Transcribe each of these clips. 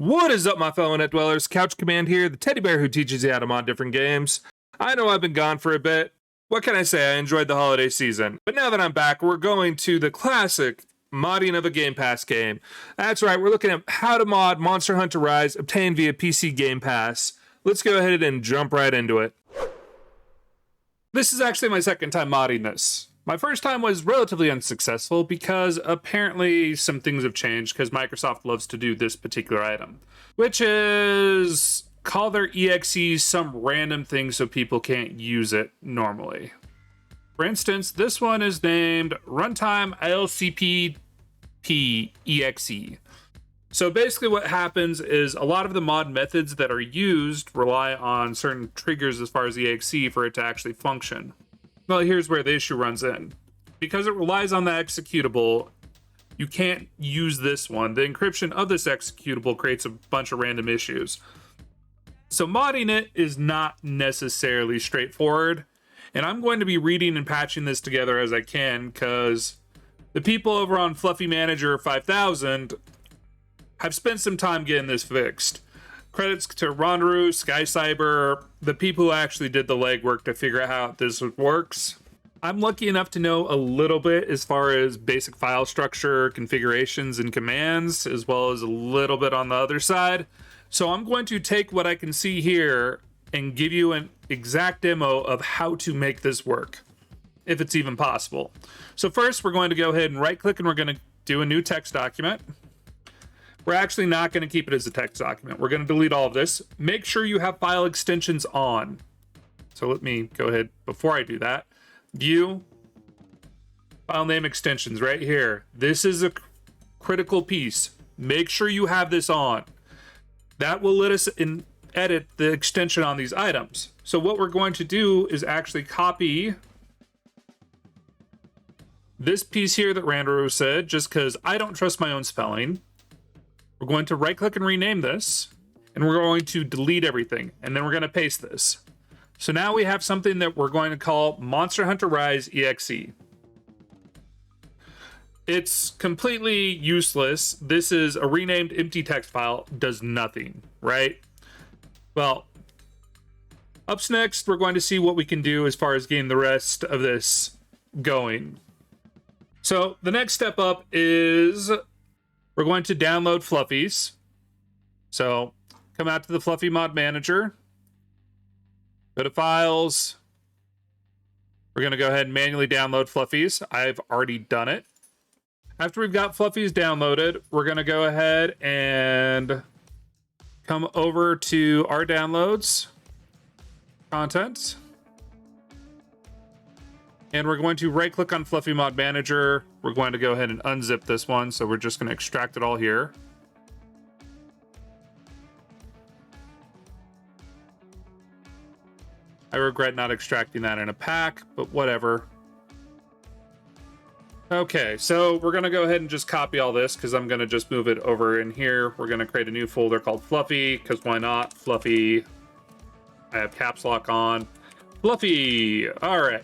What is up, my fellow net dwellers? Couch Command here, the teddy bear who teaches you how to mod different games. I know I've been gone for a bit. What can I say? I enjoyed the holiday season. But now that I'm back, we're going to the classic modding of a Gamepass game. That's right, we're looking at how to mod Monster Hunter Rise obtained via PC Gamepass. Let's go ahead and jump right into it. This is actually my second time modding this. My first time was relatively unsuccessful because apparently some things have changed because Microsoft loves to do this particular item, which is call their EXEs some random thing so people can't use it normally. For instance, this one is named Runtime ILCPP EXE. So basically what happens is a lot of the mod methods that are used rely on certain triggers as far as EXE for it to actually function. Well, here's where the issue runs in. Because it relies on the executable, you can't use this one. The encryption of this executable creates a bunch of random issues. So modding it is not necessarily straightforward. And I'm going to be reading and patching this together as I can because the people over on Fluffy Manager 5000 have spent some time getting this fixed. Credits to Roadoudou, SkyCyber, the people who actually did the legwork to figure out how this works. I'm lucky enough to know a little bit as far as basic file structure, configurations, and commands, as well as a little bit on the other side. So I'm going to take what I can see here and give you an exact demo of how to make this work, if it's even possible. So first, we're going to go ahead and right-click, and we're going to do a new text document. We're actually not going to keep it as a text document. We're going to delete all of this. Make sure you have file extensions on. So let me go ahead, before I do that, view, file name extensions right here. This is a critical piece. Make sure you have this on. That will let us edit the extension on these items. So what we're going to do is actually copy this piece here that Roadoudou said, just because I don't trust my own spelling. We're going to right click and rename this, and we're going to delete everything, and then we're going to paste this. So now we have something that we're going to call Monster Hunter Rise EXE. It's completely useless. This is a renamed empty text file, does nothing, right? Well, up next, we're going to see what we can do as far as getting the rest of this going. So the next step up is we're going to download Fluffies. So come out to the Fluffy Mod Manager. Go to Files. We're going to go ahead and manually download Fluffies. I've already done it. After we've got Fluffies downloaded, we're going to go ahead and come over to our downloads, content. And we're going to right click on Fluffy Mod Manager. We're going to go ahead and unzip this one. So we're just going to extract it all here. I regret not extracting that in a pack, but whatever. Okay, so we're going to go ahead and just copy all this because I'm going to just move it over in here. We're going to create a new folder called Fluffy because why not? Fluffy. I have caps lock on. Fluffy. All right.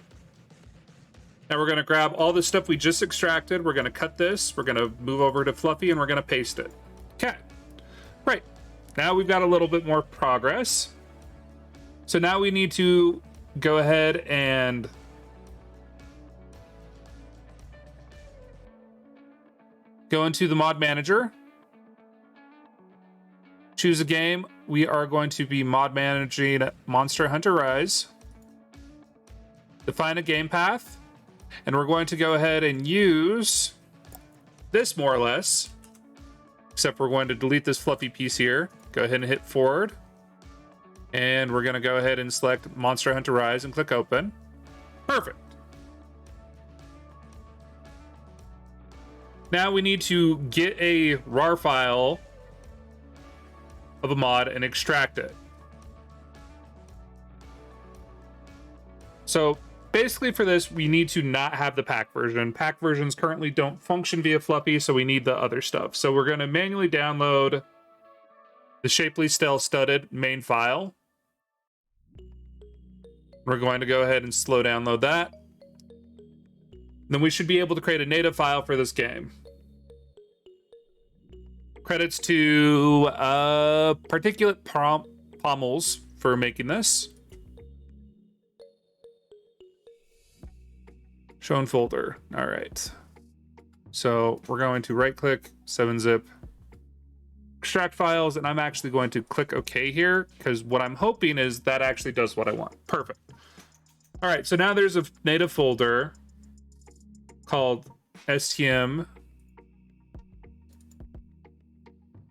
Now we're going to grab all the stuff we just extracted. We're going to cut this. We're going to move over to Fluffy and we're going to paste it. Okay. Right. Now we've got a little bit more progress. So now we need to go ahead and go into the mod manager. Choose a game. We are going to be mod managing Monster Hunter Rise. Define a game path. And we're going to go ahead and use this more or less, except we're going to delete this fluffy piece here. Go ahead and hit forward. And we're going to go ahead and select Monster Hunter Rise and click open. Perfect. Now we need to get a RAR file of a mod and extract it. So basically for this, we need to not have the pack version. Pack versions currently don't function via Fluffy, so we need the other stuff. So we're going to manually download the Shapely Stell Studded main file. We're going to go ahead and slow download that. Then we should be able to create a native file for this game. Credits to Particulate Pommels for making this. Shown folder. All right. So we're going to right click, 7-zip, extract files, and I'm actually going to click OK here because what I'm hoping is that actually does what I want. Perfect. All right. So now there's a native folder called STM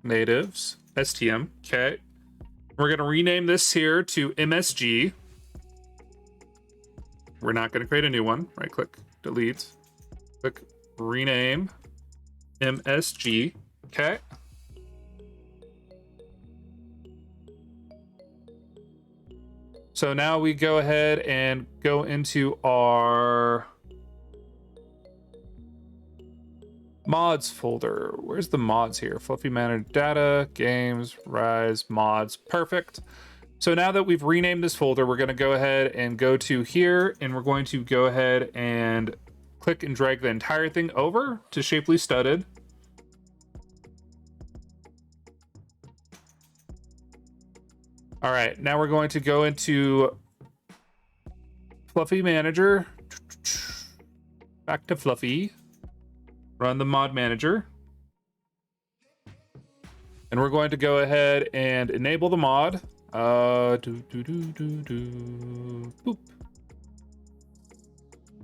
natives, STM. Okay. We're going to rename this here to MSG. We're not going to create a new one. Right click, delete, click rename MSG. Okay. So now we go ahead and go into our mods folder. Where's the mods here? Fluffy Manager Data, Games, Rise, Mods. Perfect. So now that we've renamed this folder, we're going to go ahead and go to here, and we're going to go ahead and click and drag the entire thing over to Shapely Studded. All right, now we're going to go into Fluffy Manager, back to Fluffy, run the mod manager, and we're going to go ahead and enable the mod. Boop.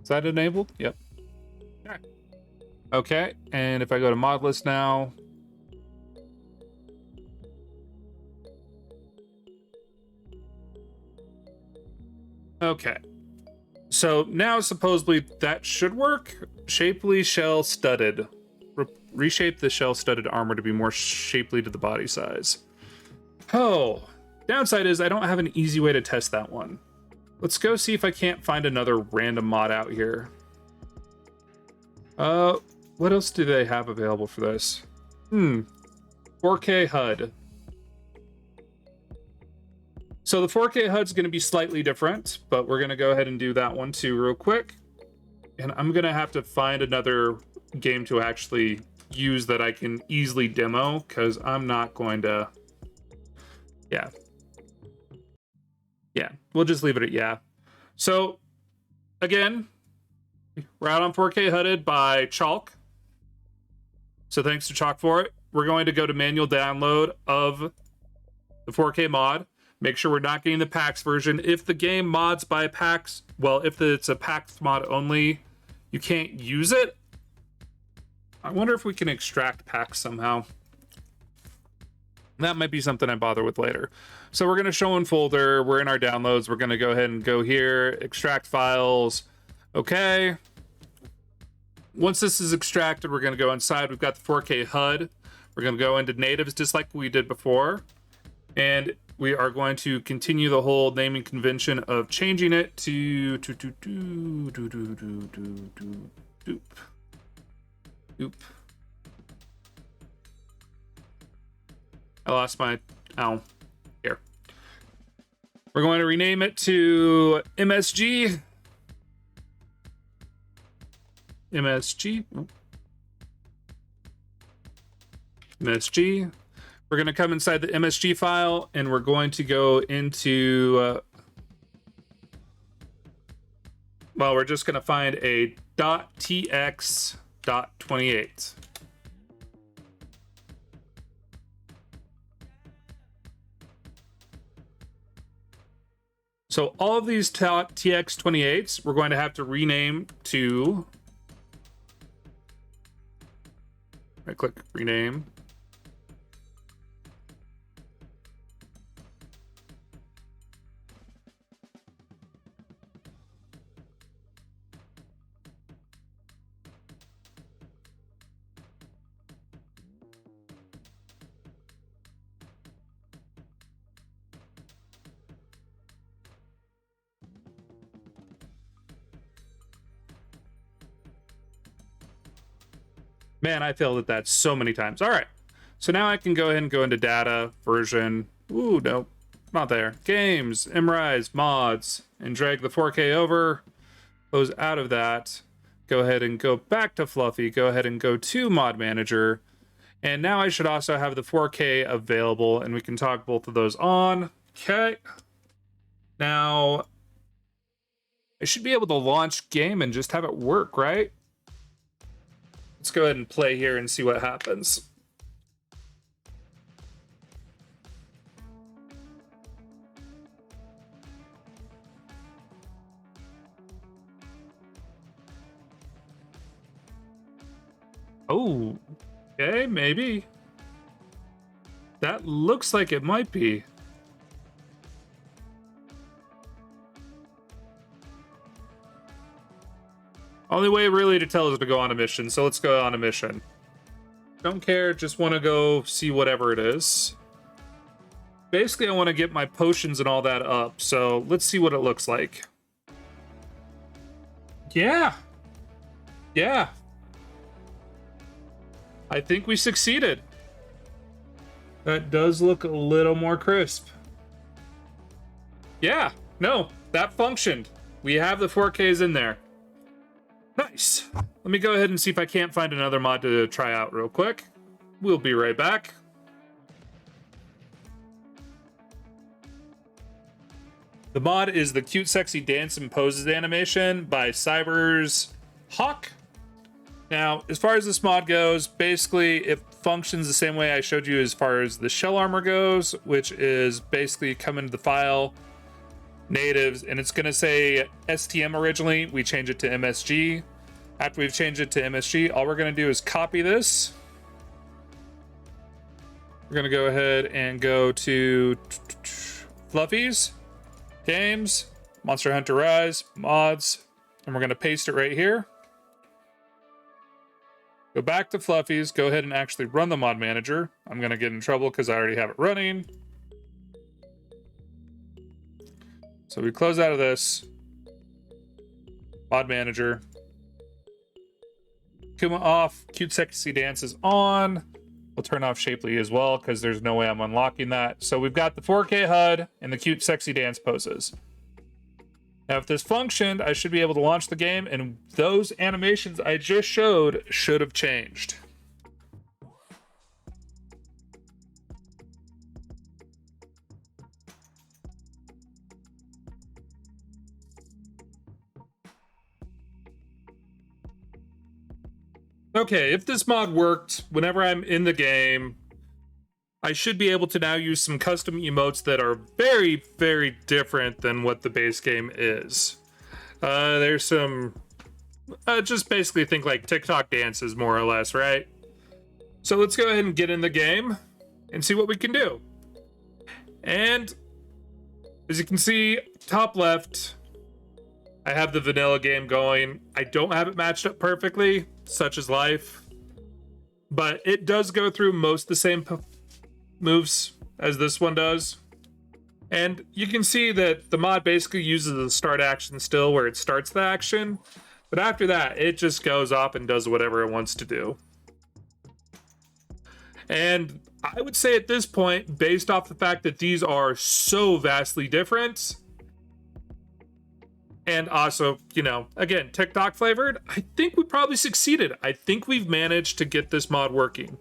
Is that enabled? Yep. Okay, and if I go to mod list now, okay. So now supposedly that should work. Shapely shell studded. Reshape the shell studded armor to be more shapely to the body size. Oh, downside is I don't have an easy way to test that one. Let's go see if I can't find another random mod out here. What else do they have available for this? 4K HUD. So the 4K HUD is going to be slightly different, but we're going to go ahead and do that one too real quick. And I'm going to have to find another game to actually use that I can easily demo, because I'm not going to... Yeah, we'll just leave it at yeah. So, again, we're out on 4K HUDed by Chalk. So thanks to Chalk for it. We're going to go to manual download of the 4K mod. Make sure we're not getting the PAX version. If the game mods by PAX, well, if it's a PAX mod only, you can't use it. I wonder if we can extract PAX somehow. That might be something I bother with later. So we're going to show in folder. We're in our downloads. We're going to go ahead and go here, extract files. Okay. Once this is extracted, we're going to go inside. We've got the 4K HUD. We're going to go into natives just like we did before. And we are going to continue the whole naming convention of changing it to Oop. I lost my... Ow. Here. We're going to rename it to MSG. MSG. MSG. We're going to come inside the MSG file, and we're going to go into... well, we're just going to find a .tx.28. So all of these TX28s, we're going to have to rename to... right click, rename. Man, I failed at that so many times. All right. So now I can go ahead and go into data, version. Ooh, nope. Not there. Games, MRIs, mods, and drag the 4K over. Close out of that. Go ahead and go back to Fluffy. Go ahead and go to Mod Manager. And now I should also have the 4K available, and we can talk both of those on. Okay. Now, I should be able to launch game and just have it work, right? Let's go ahead and play here and see what happens. Oh, okay, maybe. That looks like it might be. Only way really to tell is to go on a mission, so let's go on a mission. Don't care, just want to go see whatever it is. Basically, I want to get my potions and all that up, so let's see what it looks like. Yeah. Yeah. I think we succeeded. That does look a little more crisp. Yeah, no, that functioned. We have the 4Ks in there. Nice. Let me go ahead and see if I can't find another mod to try out real quick. We'll be right back. The mod is the Cute Sexy Dance and Poses animation by Cyber's Hawk. Now, as far as this mod goes, basically it functions the same way I showed you as far as the shell armor goes, which is basically come into the file, natives, and it's going to say STM originally. We change it to MSG. After we've changed it to MSG, all we're going to do is copy this. We're going to go ahead and go to Fluffies, Games, Monster Hunter Rise, Mods, and we're going to paste it right here. Go back to Fluffies, go ahead and actually run the mod manager. I'm going to get in trouble because I already have it running. So we close out of this. Mod manager. Kuma off, Cute Sexy Dance is on. We'll turn off Shapely as well because there's no way I'm unlocking that. So we've got the 4K HUD and the Cute Sexy Dance poses. Now, if this functioned, I should be able to launch the game, and those animations I just showed should have changed. Okay, if this mod worked, whenever I'm in the game, I should be able to now use some custom emotes that are very, very different than what the base game is. There's some, just basically think like TikTok dances more or less, right? So let's go ahead and get in the game and see what we can do. And as you can see, top left, I have the vanilla game going. I don't have it matched up perfectly, such as life, but it does go through most of the same moves as this one does. And you can see that the mod basically uses the start action still where it starts the action, but after that it just goes off and does whatever it wants to do. And I would say at this point, based off the fact that these are so vastly different, and also, you know, again, TikTok flavored, I think we probably succeeded. I think we've managed to get this mod working.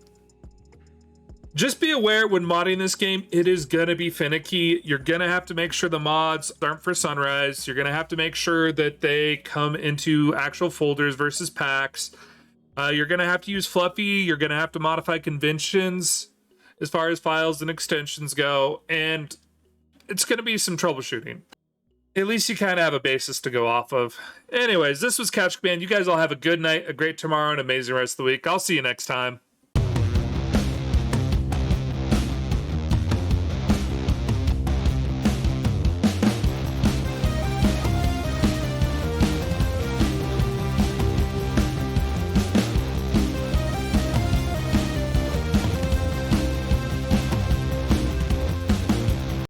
Just be aware when modding this game, it is gonna be finicky. You're gonna have to make sure the mods aren't for Sunrise. You're gonna have to make sure that they come into actual folders versus packs. You're gonna have to use Fluffy. You're gonna have to modify conventions as far as files and extensions go. And it's gonna be some troubleshooting. At least you kind of have a basis to go off of. Anyways, this was Couch Command. You guys all have a good night, a great tomorrow, and an amazing rest of the week. I'll see you next time.